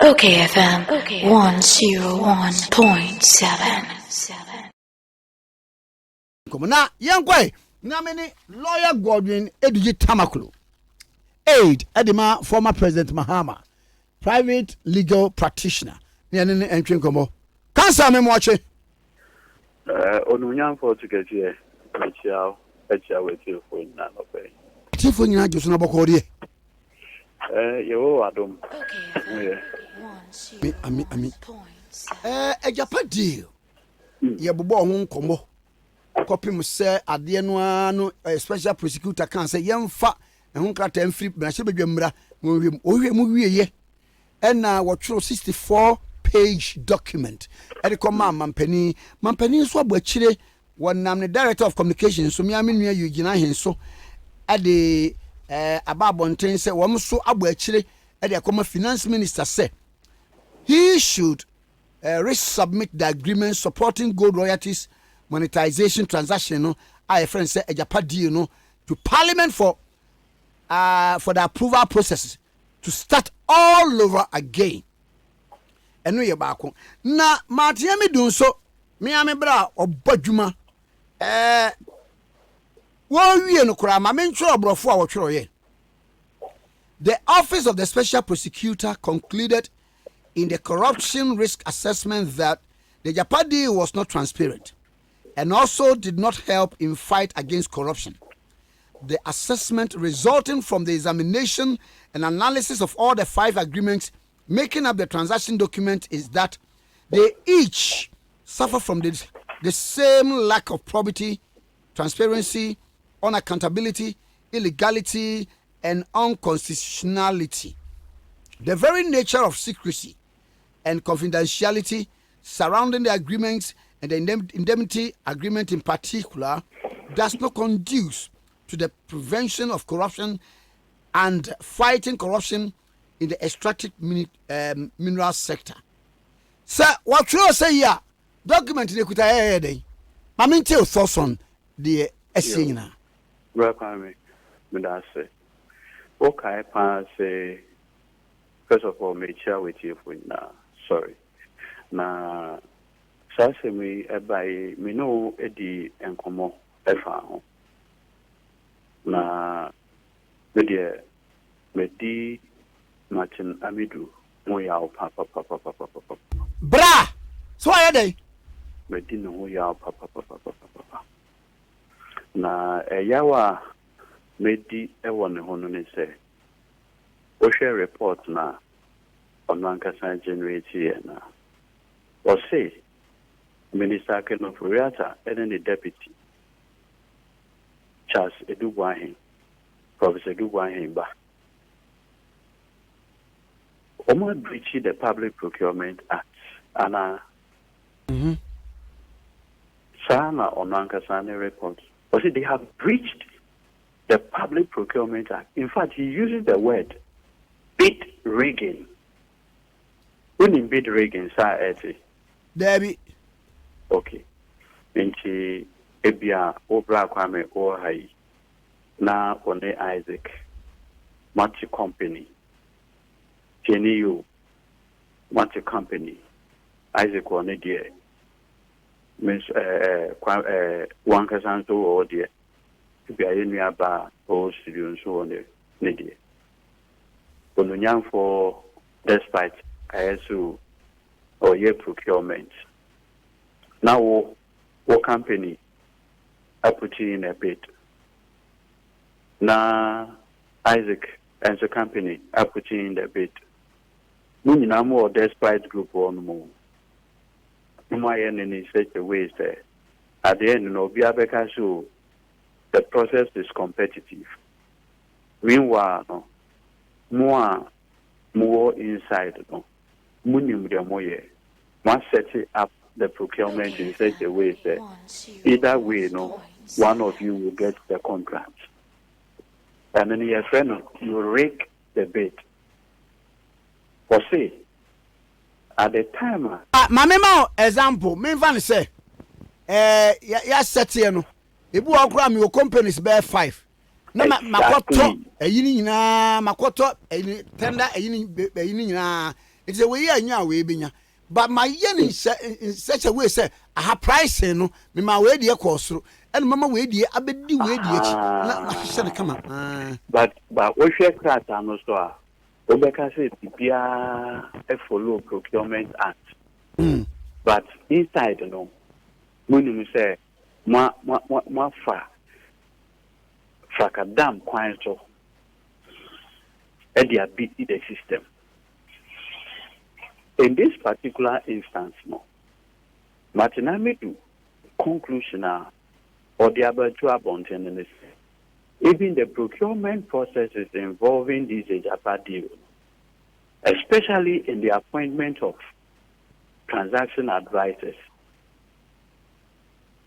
okayfm 101.7. Na yankwe na many lawyer Godwin Edudzie Tamakloe aid Edema former President Mahama private legal practitioner ne ne entwe komo kansa me mo ache onunyan for to get here achia wetin for na no pe tifo nyina joso na boko de yo adom ami Agyapa deal ye bobo ho nkomo copy mu say ade no ano special prosecutor kan say yemfa ehun krata mfiri na hye bedwamra ohwe mu wieye na wotworo 64-page document e de koma mampani so abachire wonam ne director of communications so miame nua yugina hen so e de ababonten say wom so abachire e de koma finance minister say he should resubmit the agreement supporting gold royalties monetization transaction no our friend say Agyapa deal no to Parliament for the approval process to start all over again. Eno ye baako na matia me dun so me ame bra obadwuma wo wie no kura ma me ntwe obrofo a wo twero ye. The office of the special prosecutor concluded in the corruption risk assessment that the Agyapa deal was not transparent and also did not help in fight against corruption. The assessment resulting from the examination and analysis of all the 5 agreements making up the transaction document is that they each suffer from the same lack of probity, transparency, unaccountability, illegality, and unconstitutionality. The very nature of secrecy and confidentiality surrounding the agreements and the indemnity agreement in particular does not conduce to the prevention of corruption and fighting corruption in the extractive mineral sector. Sir, what you say here? Document in the day. I mean, tell thoughts on the essay. Welcome, me say. Okay, say. First of all, me share with you for now. Sorry. Na sase me by me no edi enkomo efa ho. Na me di Martin Amidu mo ya papa. Bra! So why dey? Me di no ya papa. Na yawa me di e won ho no ne say. O share report na on Lancashire generate here na. Osei Minister Kenofuriata and the deputy Charles Edudzie Professor Edudzie ba. Omo breached the Public Procurement Act ana sana onanka sana report. But they have breached the Public Procurement Act. In fact, he uses the word bid rigging. When in bid rigging, sir, Debbie. Okay. Inchi ebia obra kwame o hai na one Isaac Match Company. Tenio Match Company. Isaac one dear. Miss one casanto or dear. Ebia yenu ba o studio so on ne dear. Onunyan for despite ISU or your procurement. Now, what company I put in a bid. Now, Isaac and the company I put in the bid. When you more despite group on more. My enemy such a way there. At the end, no, so the process is competitive. Meanwhile, no, more inside, no. One set up the procurement in such a way that either way, no, one of you will get the contract. And then your friend, you rake the bid. For say, at the time, my memo example, me van say, ya set here no. Ibu akura mi o companies bear 5. Na makoto eyini nyina makoto tender eyini nyina It's a way anya we binya. But my yen in such a way say I have price no me ma we dey cost and mama we dey abedi we dey na hye come on. But we share class and also Obeka say bia e follow Procurement Act. But inside no when say ma fakadam kwan so e dey beat the system. In this particular instance, no, Martinamidu conclusion or the abertura bontenis, even the procurement processes involving these Agyapa deals, especially in the appointment of transaction advisors,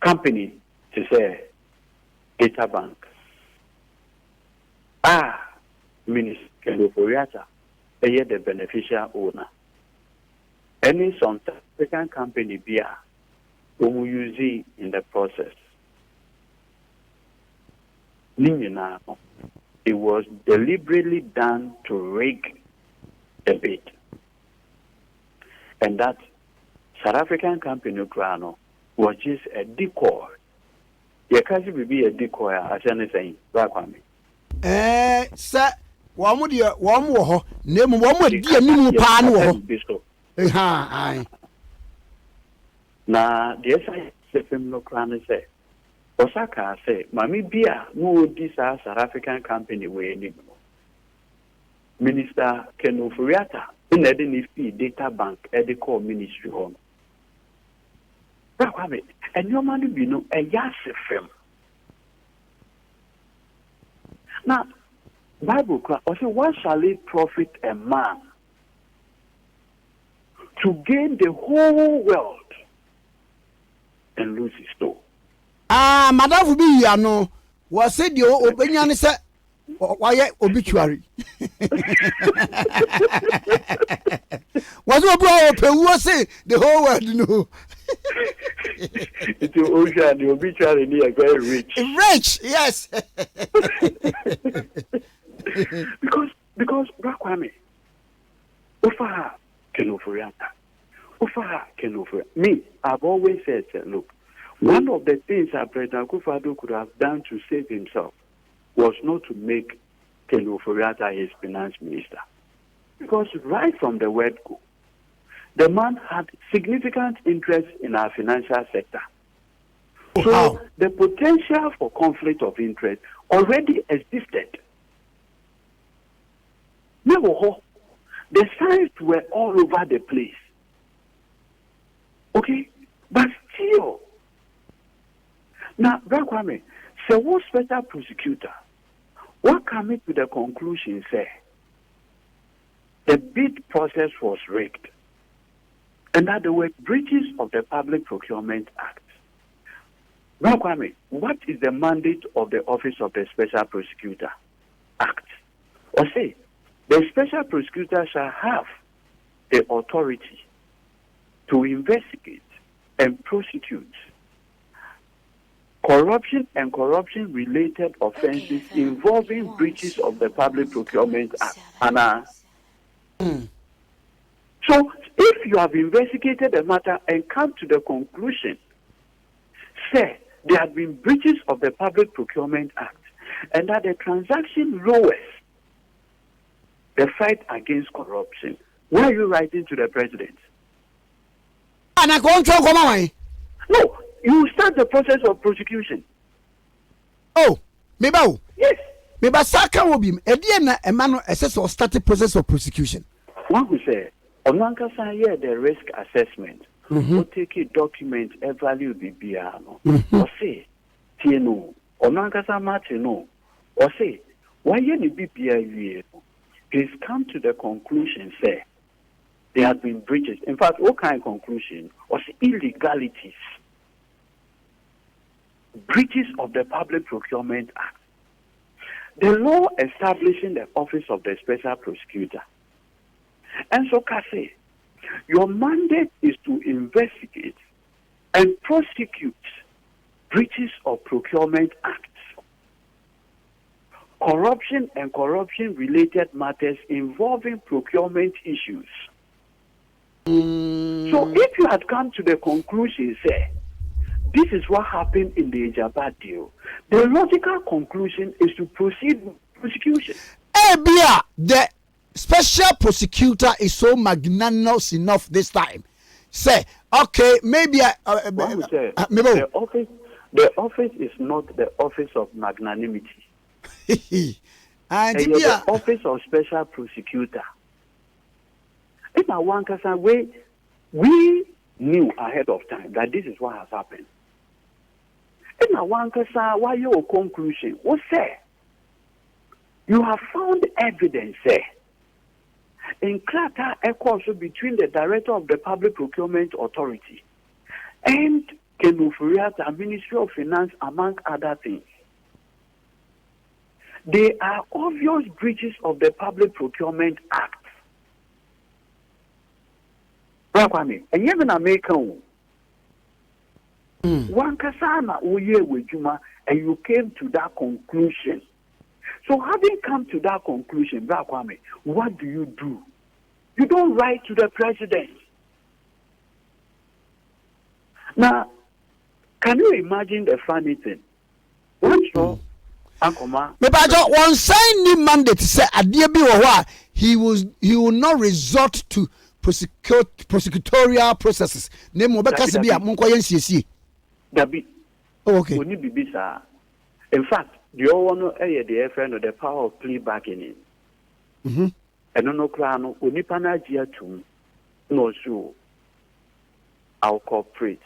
company to say data bank, Minister Kendoporiata, the beneficial owner. Any some African company beer whom you see in the process. It was deliberately done to rig the bid. And that South African company was just a decoy. You can't be a decoy as anything. Sir, one more name one more dear new pan. Aye. Na the SIFM no crown say Osaka say mami bia no this South African company we ni Minister Kenofuriata in the fee data bank call ministry home. Rakwame and your money be no a SIFM. Now Bible class say what shall it profit a man to gain the whole world and lose his soul? Madam will be here no. Was said your opinion is why obituary. Was what was say the whole world no. It's ocean, the obituary near very rich. Rich, yes. because Rakwame, Ofa Kenofurianta. Me, I've always said, look, one of the things that President Akufo-Addo could have done to save himself was not to make Kenofurianta his finance minister. Because right from the word go, the man had significant interest in our financial sector. So the potential for conflict of interest already existed. The signs were all over the place. Okay? But still, now, Kwame, so what special prosecutor, what coming to the conclusion say the bid process was rigged, and that there were breaches of the Public Procurement Act. Kwame, what is the mandate of the Office of the Special Prosecutor Act? Or say, the Special Prosecutor shall have the authority to investigate and prosecute corruption and corruption-related offenses involving breaches of the Public Procurement Act. So, if you have investigated the matter and come to the conclusion, say there have been breaches of the Public Procurement Act, and that the transaction lowers the fight against corruption, why are you writing to the president? And I go on. No, you start the process of prosecution. Oh, maybe. Yes. Maybe Saka will be a man assess or start the process of prosecution. One who say, Onankasa here the risk assessment. We'll take a document a value BBR. Or say, Tino, Onankasa Martino, or say, why any BPI? Please come to the conclusion, say, there have been breaches. In fact, what kind of conclusion was illegalities, breaches of the Public Procurement Act. The law establishing the Office of the Special Prosecutor. And so, Kase, your mandate is to investigate and prosecute breaches of Procurement Acts, corruption and corruption-related matters involving procurement issues. So if you had come to the conclusion, say, this is what happened in the Agyapa deal, the logical conclusion is to proceed with prosecution. The special prosecutor is so magnanimous enough this time. Say, okay, maybe the office is not the office of magnanimity. And the office of special prosecutor. In our one way, we knew ahead of time that this is what has happened. In our one why your conclusion was say you have found evidence there in Klata echoes between the director of the Public Procurement Authority and Kenufuriata Ministry of Finance, among other things. They are obvious breaches of the Public Procurement Act. And even American one kasana uye wejuma, and you came to that conclusion. So having come to that conclusion, what do? You don't write to the president. Now, can you imagine the funny thing? One signed mandate say he will not resort to prosecutorial processes. Okay. In fact, the one the FN the power of plea bargaining. And no crown unipana giatum no so I'll cooperate.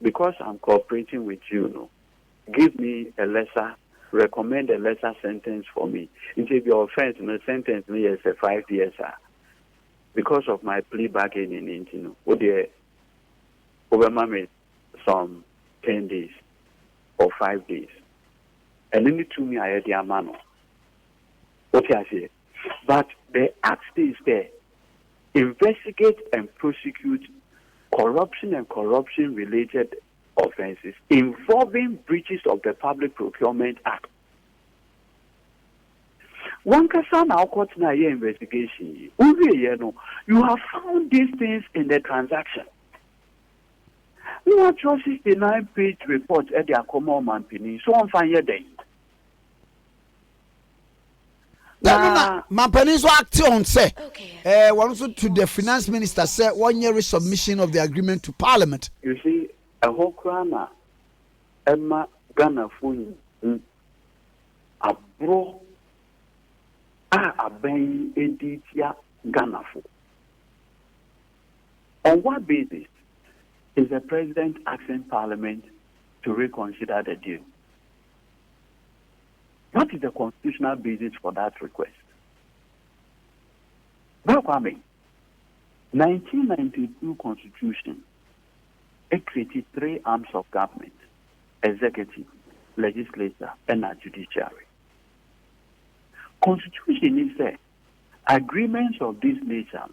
Because I'm cooperating with you, no. Give me a lesser, recommend a lesser sentence for me. If your offense in a sentence me as a 5 years, because of my plea bargaining, would they over me some 10 days or 5 days? And then to me, I had the amano. What I say, but the act is there. Investigate and prosecute corruption and corruption-related offenses involving breaches of the Public Procurement Act. One person now caught na investigation. You have found these things in the transaction. You want 69-page report at the common man penny. So I'm fine here then. Mampani's action say, one to the finance minister said 1 year resubmission of the agreement to Parliament. You see, a whole crana, Emma Ghana Fun, a bro, a ben editia Ghana Fu. On what basis is the president asking Parliament to reconsider the deal? What is the constitutional basis for that request? Welcome. 1992 Constitution, it created 3 arms of government: executive, legislature, and judiciary. Constitution is there. Agreements of this nature,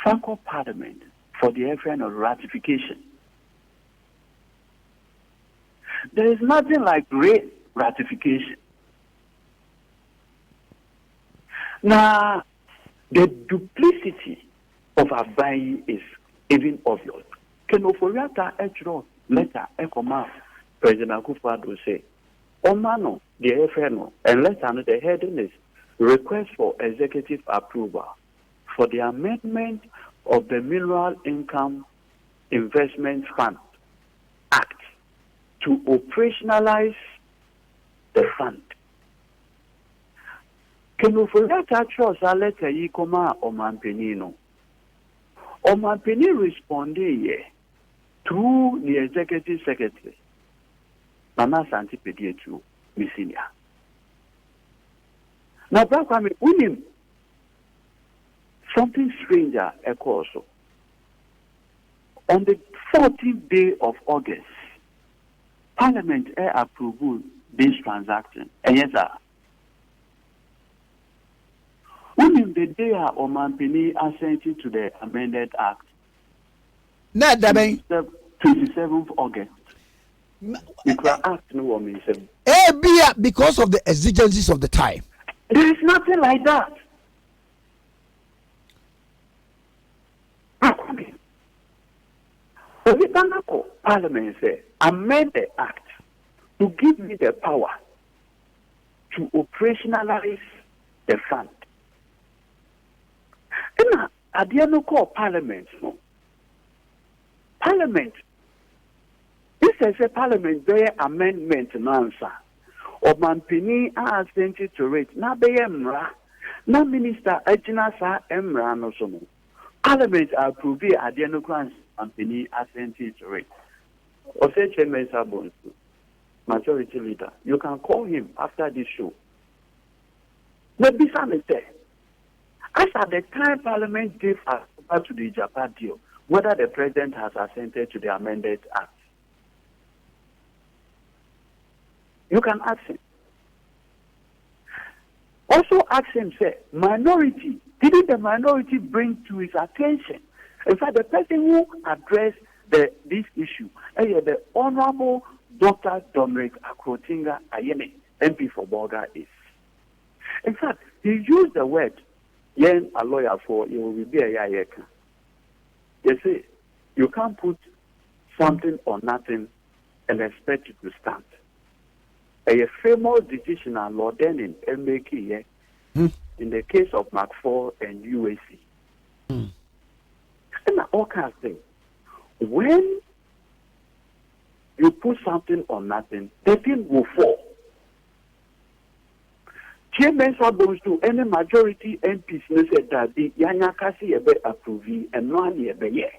Franco Parliament for the FN of ratification. There is nothing like great ratification. Now, the duplicity of Abai is even obvious. Kenoforiata Echro letter Ekoma President Akufo-Addo say, Omano, the FNO, and letter the heading is request for executive approval for the amendment of the Mineral Income Investment Fund Act to operationalize the fund. Kenufulata chose a letter yikoma Omanpenino. Omanpeni responded through the executive secretary, Mama Santi to Missinia. Now, Bakwame, unim something stranger occurs. On the 14th day of August, Parliament approved this transaction. And yes, sir. Within the day of Omanpeni assented to the amended act, 27th August. Because of the exigencies of the time. There is nothing like that. Ghana Parliament say amend the act to give me the power to operationalize the fund. And at the end of Parliament, no. Parliament, this is a Parliament their amendment answer. Or Mampini are sent to it. Na be emra, na Minister Ejina sa emra no so. Parliament approve at the end of Mampini are sent to it. Osei Mensah, majority leader, you can call him after this show. The Bisa is there. As at the time Parliament gave us to the Japan deal, whether the President has assented to the amended act. You can ask him. Also ask him, say, minority, didn't the minority bring to his attention? In fact, the person who addressed this issue, the Honorable Dr. Dominic Akrotinga Ayene, MP for Bolga East. In fact, he used the word, yen a lawyer for you will be a yayeka. They say, you can't put something or nothing and expect it to stand. A famous decision and law then in MBK in the case of McFall and UAC. And all kinds of things. When you put something or nothing, the thing will fall. Kyei Mensah goes to any majority MPs and said that the Yanyakasi ebe approve and no one ebe ye.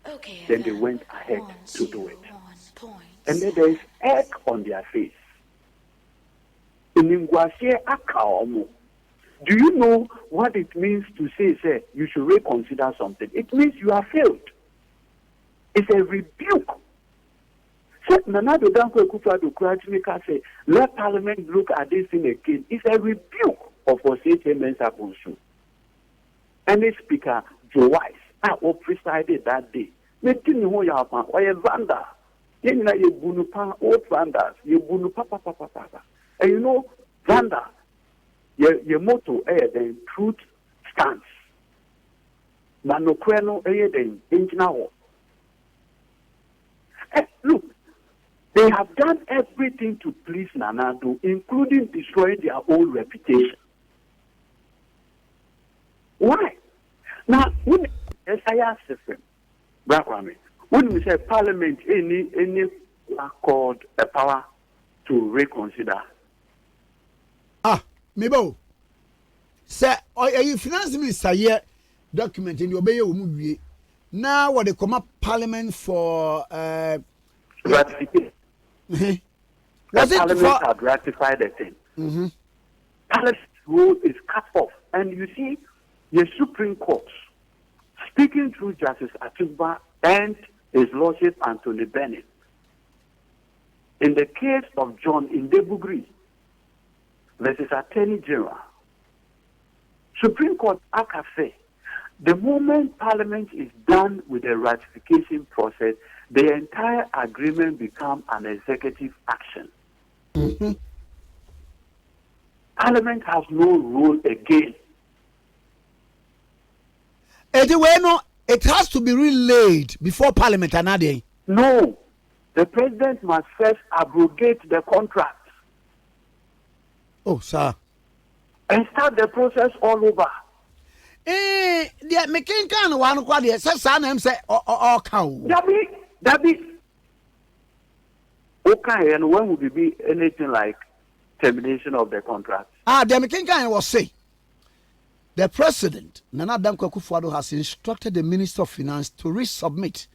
Okay. Then they went ahead to do it. And then there is egg on their face. Do you know what it means to say you should reconsider something? It means you have failed. It's a rebuke. So Nanado Danko Kufa do say, let Parliament look at this thing again. It's a rebuke of Osei Mensah. And the Speaker, Joe Wise, who presided that day, making who you have or a Vanda. You know, you bunupa old Vandas, you bunupa papa. And you know, Vanda, your motto, the truth stands. Manokweno, the engineer. Look, they have done everything to please Nanado, including destroying their own reputation. Why? Now, when SIR system, when we say Parliament, any called a power to reconsider. Mebo. Say, you finance minister here document in your bay movie. Now what they come up Parliament for ratification. Was it Parliament had ratified the thing. Parliament's rule is cut off. And you see, the Supreme Court, speaking through Justice Atuba and His Lordship Anthony Bennett, in the case of John Indebugri versus Attorney General, Supreme Court say, the moment Parliament is done with the ratification process, the entire agreement becomes an executive action. Parliament has no role again. Anyway, no, it has to be relayed before Parliament another. No, the President must first abrogate the contract. Oh, sir. And start the process all over. The making kind of one quality, say, or cow. Dabi. Okay, and when would it be anything like termination of the contract? The making kind was say. The President, Nana Dankwa Akufo-Addo, has instructed the Minister of Finance to resubmit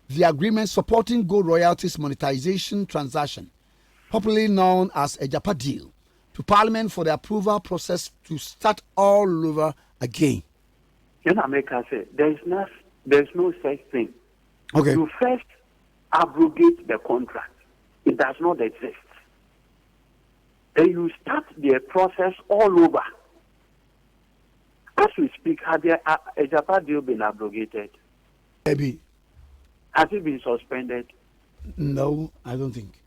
the agreement supporting gold royalties monetization transaction, popularly known as Agyapa deal, to Parliament for the approval process to start all over again. You know, America say there's no such thing. Okay. You first abrogate the contract. It does not exist. Then you start the process all over. As we speak, has the Agyapa deal been abrogated? Maybe. Has it been suspended? No, I don't think.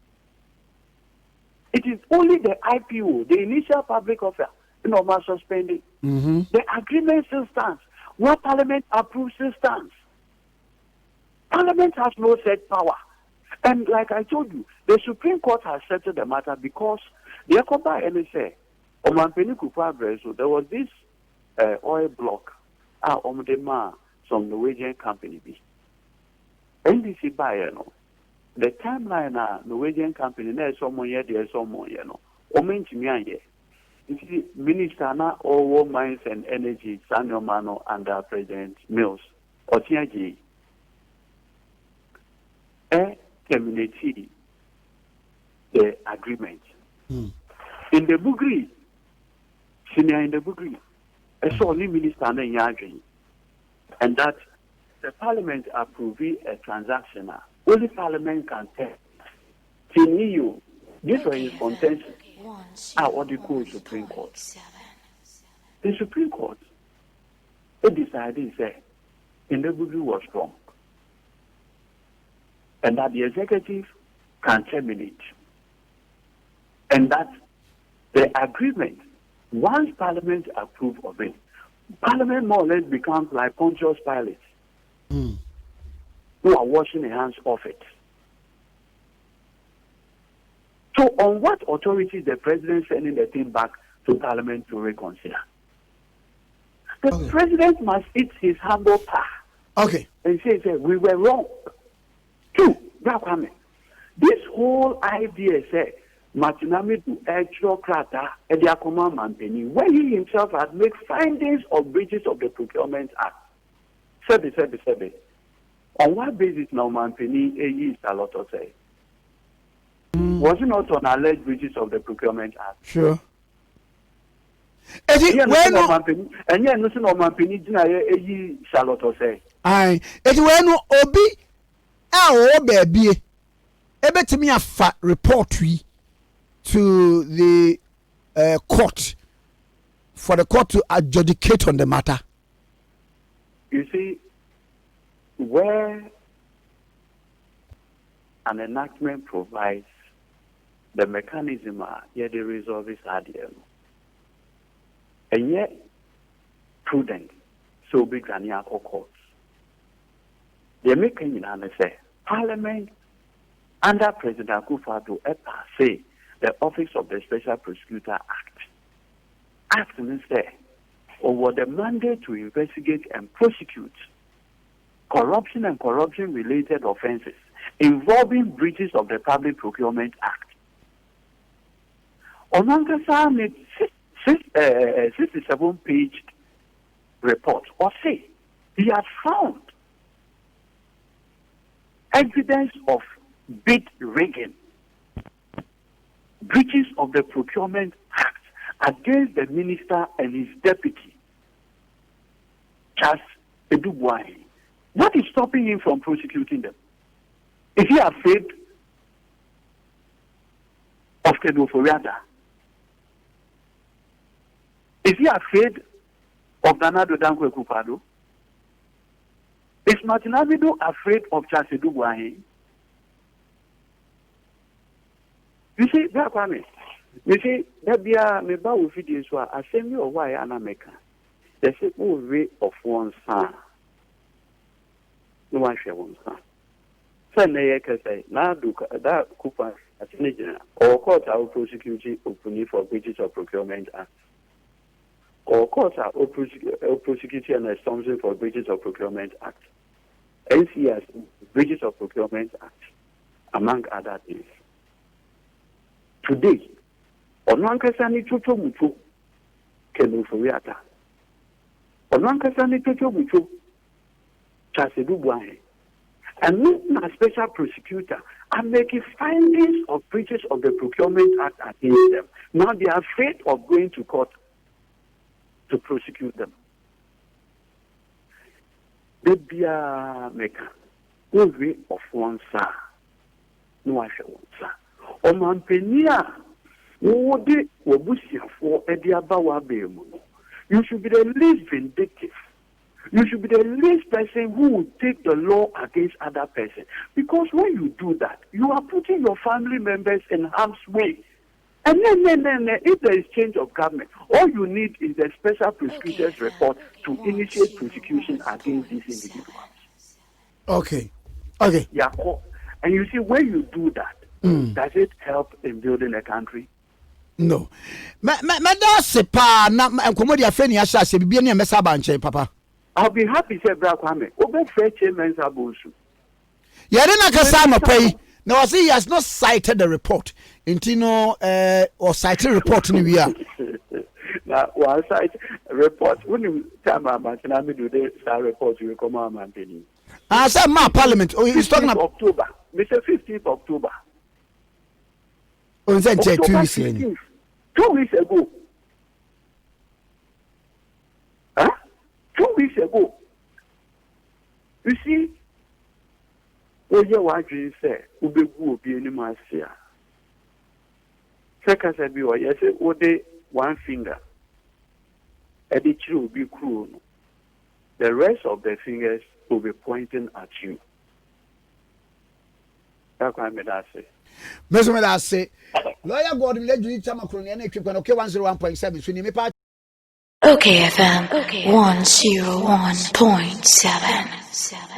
It is only the IPO, the initial public offer, suspended. The agreement still stands. What Parliament approves still stands. Parliament has no set power. And like I told you, the Supreme Court has settled the matter because the Ekoba NSA, Omampeni Kupa, so there was this oil block, some Norwegian company. NDC buyer, the timeline, Norwegian company, there's someone here, there's someone, Omentimian, you see, Minister na Owo Mines and Energy, Samuel Mano, under President Mills, Otiaji, terminate the agreement. In the Bugri, senior in the Bugri, I saw only Minister na Yadri, and that the Parliament approved a transaction. Only Parliament can tell. Continue. This was his contention. What they call Supreme Court. The Supreme Court, they decided, say, in the Bugri was wrong, and that the executive can terminate, and that the agreement, once Parliament approves of it, Parliament more or less becomes like Pontius Pilate, who are washing their hands off it. So, on what authority is the president sending the thing back to Parliament to reconsider? The president must eat his humble pie. Okay. And say, we were wrong. Two, this whole idea, say, Martinami to Edro Krata, Edia Command Penny, when he himself had made findings of breaches of the Procurement Act. Sebe. On what basis now, Penny, is a lot of say? Was it not on alleged breaches of the Procurement Act? Sure. And yet, nothing on my penny, Charlotte say. Aye, it when Obi, our baby, to me a fat report to the court for the court to adjudicate on the matter. You see, where an enactment provides the mechanism, yet the resolve is ideal. And yet, prudent, so big than Yako courts. They make an say, Parliament, under President Akufo-Addo, say, the Office of the Special Prosecutor Act means say, over the mandate to investigate and prosecute corruption and corruption-related offences involving breaches of the Public Procurement Act. Onankasa made 67-page report, or say, he has found evidence of bid rigging, breaches of the Procurement Act against the minister and his deputy, Charles Edudzie. What is stopping him from prosecuting them? Is he afraid of Kedoforiada? Is he afraid of Danado Dankwe Kupado? Is Martin Abido afraid of Charles Edudzie? You see, that Kwame. You see, that be a meba with videos were assembly or why Anameka. There's a way of one son. No one shall one son. Sunday, I say, now do that Cooper as an agent or court our prosecution openly for breaches of Procurement Act. Or court our prosecution and assumption for breaches of Procurement Act. NCS, breaches of Procurement Act, among other things. Today, Onankasani Toto Mutu, Kenufuriata. Onankasani Toto Mutu, Chasedu Bwahe. And not a special prosecutor are making findings of breaches of the Procurement Act against them. Now they are afraid of going to court to prosecute them. They be a maker. No way of one sir. No I shall one sir. Omampenia, Wode Wabusia for Ediabawa Bemuno. You should be the least vindictive. You should be the least person who will take the law against other person. Because when you do that, you are putting your family members in harm's way. And then, if there is change of government, all you need is the special prosecutor's report to initiate prosecution against these individuals. Okay. Okay. Yeah. And you see, when you do that, does it help in building a country? No. That's a pa na enkomodia feni asha se bibia ne mesa ba nche papa. I'll be happy say bra kwame. Obe Kyei Mensah Wusu. Yare na kasa no pay. Now I see he has not cited the report. Intino or cited report ni we are. Now one cite report when you tell my man na me do the report you come on man tell. I said my parliament. Oh, he's talking about October. Mr. 15th October. On that 2 weeks 2 weeks ago. Huh? 2 weeks ago. You see, when you want to say, Ube will be any master. Second, I be or yes, one finger. Editor will be cruel. The rest of the fingers will be pointing at you. That's what I made that say. Mesome da say lawyer God Edudzie Tamakloe na equipe na okay 101.7 so ni me pa OKFM 101.7